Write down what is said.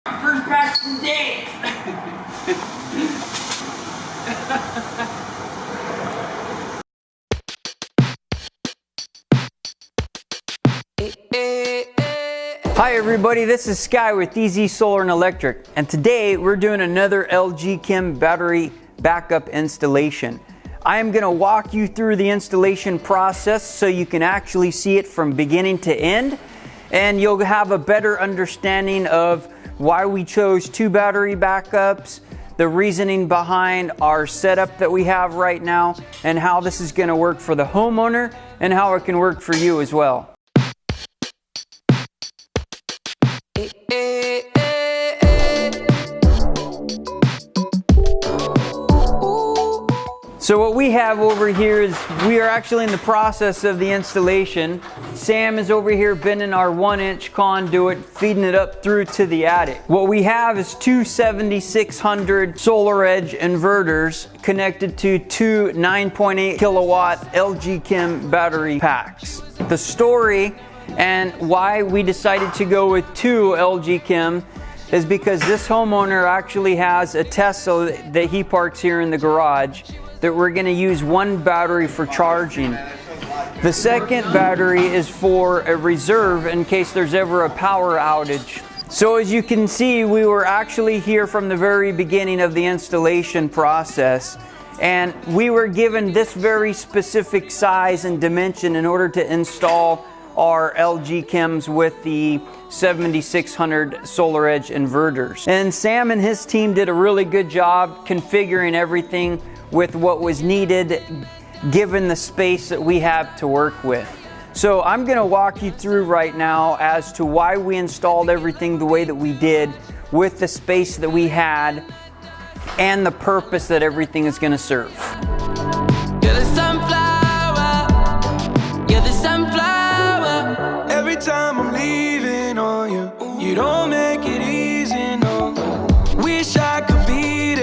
First batch of the day. Hi everybody, this is Sky with EZ Solar and Electric, and today we're doing another LG Chem battery backup installation. I am going to walk you through the installation process so you can actually see it from beginning to end, and you'll have a better understanding of why we chose 2 battery backups, the reasoning behind our setup that we have right now, and how this is going to work for the homeowner and how it can work for you as well. So what we have over here is we are actually in the process of the installation. Sam is over here bending our 1-inch conduit, feeding it up through to the attic. What we have is 2 7600 SolarEdge inverters connected to 2 9.8 kilowatt LG Chem battery packs. The story and why we decided to go with 2 LG Chem is because this homeowner actually has a Tesla that he parks here in the garage that we're going to use 1 battery for charging. The second battery is for a reserve in case there's ever a power outage. So as you can see, we were actually here from the very beginning of the installation process, and we were given this very specific size and dimension in order to install our LG Chems with the 7600 SolarEdge inverters. And Sam and his team did a really good job configuring everything with what was needed given the space that we have to work with. So I'm going to walk you through right now as to why we installed everything the way that we did with the space that we had and the purpose that everything is going to serve. You're the sunflower, you're the sunflower. Every time I'm leaving on you, you don't